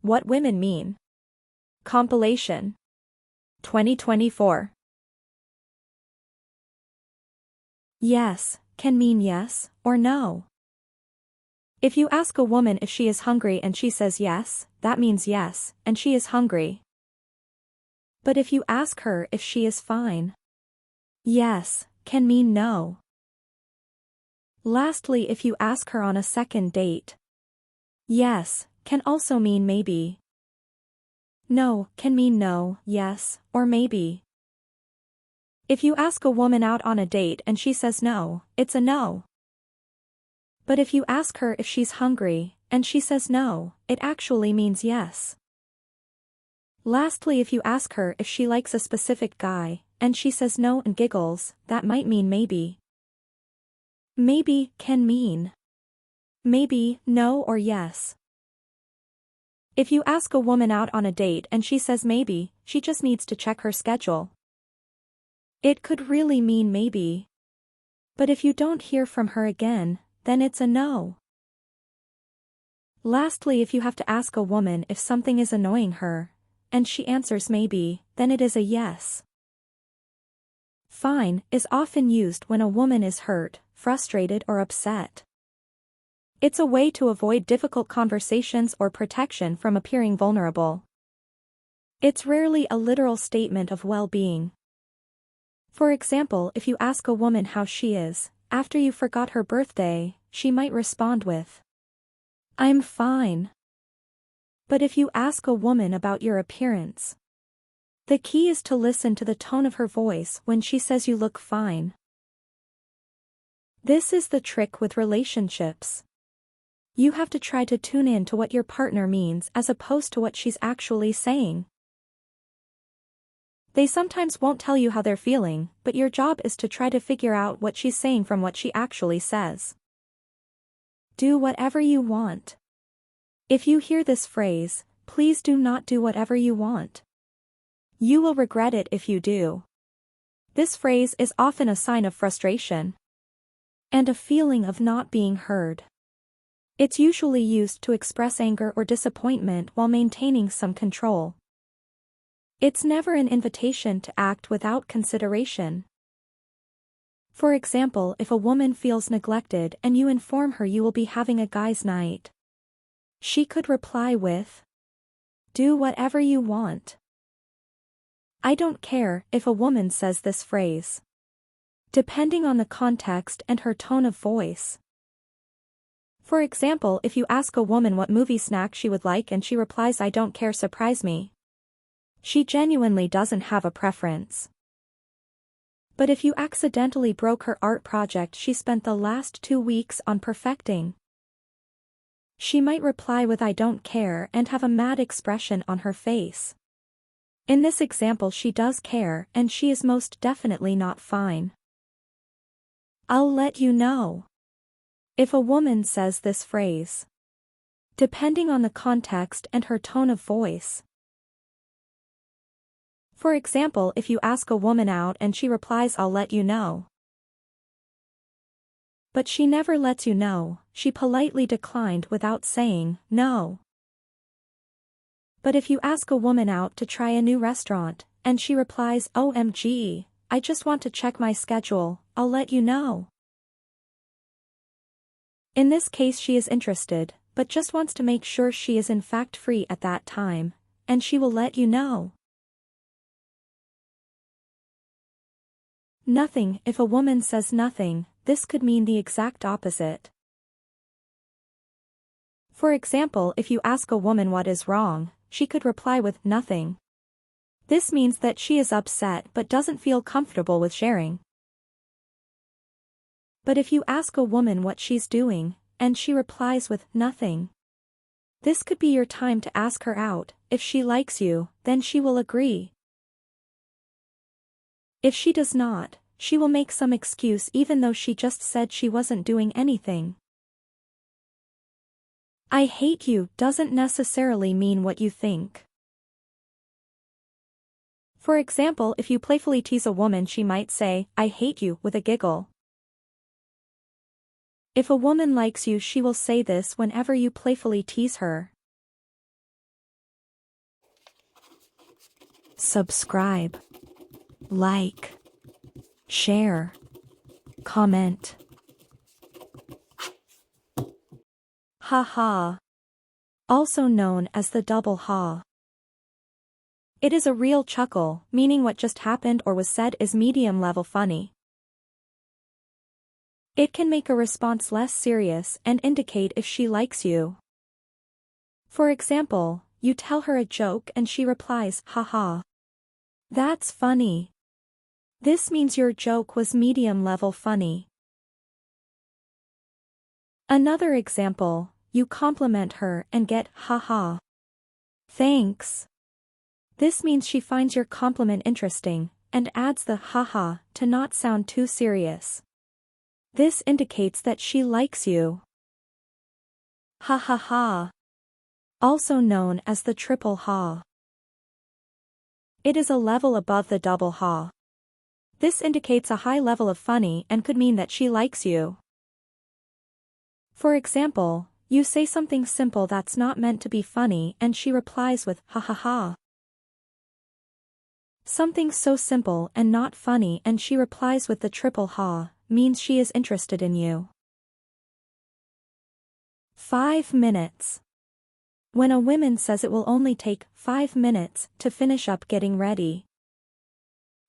What Women Mean. Compilation. 2024. Yes can mean yes or no. If you ask a woman if she is hungry and she says yes, that means yes, and she is hungry. But if you ask her if she is fine, yes can mean no. Lastly, if you ask her on a second date, yes can also mean maybe. No can mean no, yes, or maybe. If you ask a woman out on a date and she says no, it's a no. But if you ask her if she's hungry, and she says no, it actually means yes. Lastly, if you ask her if she likes a specific guy, and she says no and giggles, that might mean maybe. Maybe can mean maybe, no or yes. If you ask a woman out on a date and she says maybe, she just needs to check her schedule. It could really mean maybe. But if you don't hear from her again, then it's a no. Lastly, if you have to ask a woman if something is annoying her, and she answers maybe, then it is a yes. Fine is often used when a woman is hurt, frustrated or upset. It's a way to avoid difficult conversations or protection from appearing vulnerable. It's rarely a literal statement of well-being. For example, if you ask a woman how she is, after you forgot her birthday, she might respond with, "I'm fine." But if you ask a woman about your appearance, the key is to listen to the tone of her voice when she says you look fine. This is the trick with relationships. You have to try to tune in to what your partner means as opposed to what she's actually saying. They sometimes won't tell you how they're feeling, but your job is to try to figure out what she's saying from what she actually says. Do whatever you want. If you hear this phrase, please do not do whatever you want. You will regret it if you do. This phrase is often a sign of frustration and a feeling of not being heard. It's usually used to express anger or disappointment while maintaining some control. It's never an invitation to act without consideration. For example, if a woman feels neglected and you inform her you will be having a guys' night, she could reply with, "Do whatever you want." I don't care if a woman says this phrase, depending on the context and her tone of voice. For example, if you ask a woman what movie snack she would like and she replies, "I don't care, surprise me," she genuinely doesn't have a preference. But if you accidentally broke her art project she spent the last 2 weeks on perfecting, she might reply with, "I don't care," and have a mad expression on her face. In this example she does care and she is most definitely not fine. I'll let you know. If a woman says this phrase, depending on the context and her tone of voice. For example, if you ask a woman out and she replies, "I'll let you know," but she never lets you know, she politely declined without saying no. But if you ask a woman out to try a new restaurant, and she replies, "OMG, I just want to check my schedule, I'll let you know." In this case she is interested, but just wants to make sure she is in fact free at that time, and she will let you know. Nothing. If a woman says nothing, this could mean the exact opposite. For example, if you ask a woman what is wrong, she could reply with nothing. This means that she is upset but doesn't feel comfortable with sharing. But if you ask a woman what she's doing, and she replies with nothing, this could be your time to ask her out. If she likes you, then she will agree. If she does not, she will make some excuse even though she just said she wasn't doing anything. "I hate you" doesn't necessarily mean what you think. For example, if you playfully tease a woman she might say, "I hate you," with a giggle. If a woman likes you she will say this whenever you playfully tease her. subscribe, like, share, comment. Ha. Also known as the double ha. It is a real chuckle, meaning what just happened or was said is medium-level funny. It can make a response less serious and indicate if she likes you. For example, you tell her a joke and she replies, haha. That's funny. This means your joke was medium-level funny. Another example, you compliment her and get, haha. Thanks. This means she finds your compliment interesting, and adds the haha to not sound too serious. This indicates that she likes you. Ha ha ha. Also known as the triple ha. It is a level above the double ha. This indicates a high level of funny and could mean that she likes you. For example, you say something simple that's not meant to be funny and she replies with ha ha ha. Something so simple and not funny and she replies with the triple ha, means she is interested in you. 5 minutes. When a woman says it will only take 5 minutes to finish up getting ready.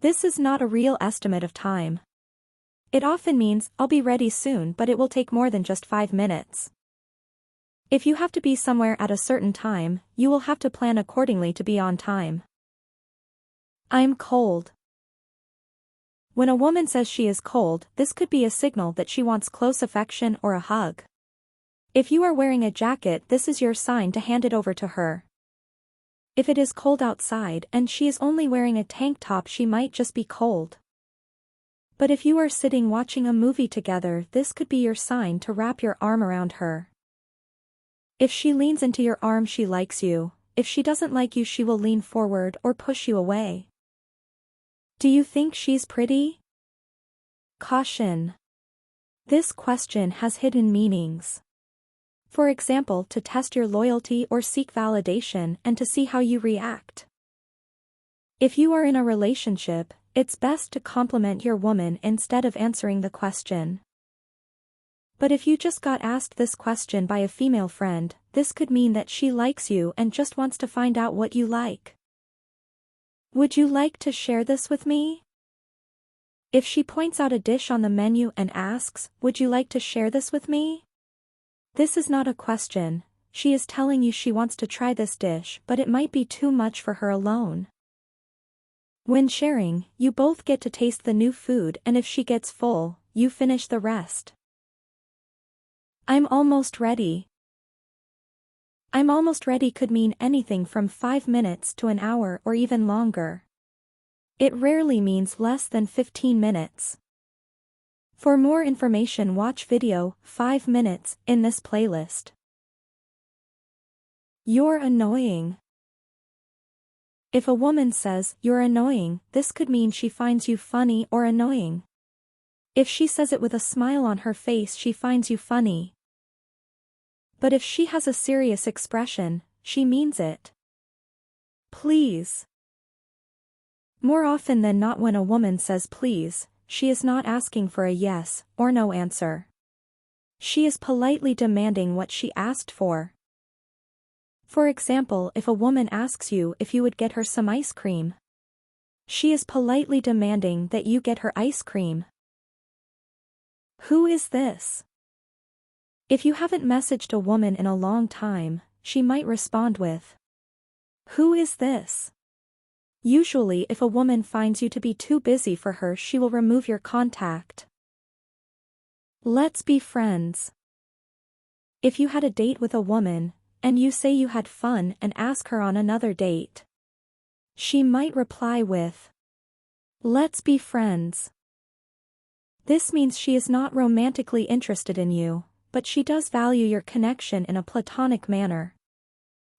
This is not a real estimate of time. It often means, I'll be ready soon, but it will take more than just 5 minutes. If you have to be somewhere at a certain time, you will have to plan accordingly to be on time. I'm cold. When a woman says she is cold, this could be a signal that she wants close affection or a hug. If you are wearing a jacket, this is your sign to hand it over to her. If it is cold outside and she is only wearing a tank top, she might just be cold. But if you are sitting watching a movie together, this could be your sign to wrap your arm around her. If she leans into your arm, she likes you. If she doesn't like you, she will lean forward or push you away. Do you think she's pretty? Caution. This question has hidden meanings. For example, to test your loyalty or seek validation and to see how you react. If you are in a relationship, it's best to compliment your woman instead of answering the question. But if you just got asked this question by a female friend, this could mean that she likes you and just wants to find out what you like. Would you like to share this with me? If she points out a dish on the menu and asks, would you like to share this with me? This is not a question, she is telling you she wants to try this dish, but it might be too much for her alone. When sharing, you both get to taste the new food, and if she gets full, you finish the rest. I'm almost ready. I'm almost ready could mean anything from 5 minutes to an hour or even longer. It rarely means less than 15 minutes. For more information, watch video 5 minutes in this playlist. You're annoying. If a woman says, you're annoying, this could mean she finds you funny or annoying. If she says it with a smile on her face, she finds you funny. But if she has a serious expression, she means it. Please. More often than not, when a woman says please, she is not asking for a yes or no answer. She is politely demanding what she asked for. For example, if a woman asks you if you would get her some ice cream, she is politely demanding that you get her ice cream. Who is this? If you haven't messaged a woman in a long time, she might respond with, who is this? Usually, if a woman finds you to be too busy for her, she will remove your contact. Let's be friends. If you had a date with a woman, and you say you had fun and ask her on another date, she might reply with, let's be friends. This means she is not romantically interested in you, but she does value your connection in a platonic manner.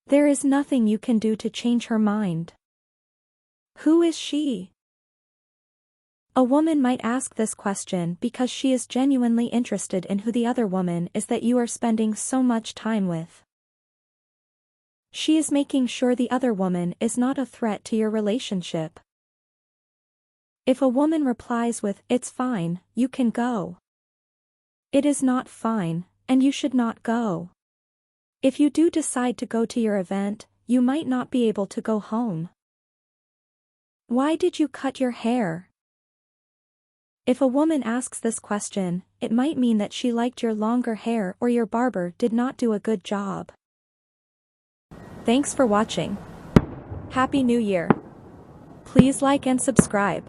There is nothing you can do to change her mind. Who is she? A woman might ask this question because she is genuinely interested in who the other woman is that you are spending so much time with. She is making sure the other woman is not a threat to your relationship. If a woman replies with, "It's fine, you can go," it is not fine, and you should not go. If you do decide to go to your event, you might not be able to go home. Why did you cut your hair? If a woman asks this question, it might mean that she liked your longer hair or your barber did not do a good job. Thanks for watching. Happy New Year! Please like and subscribe.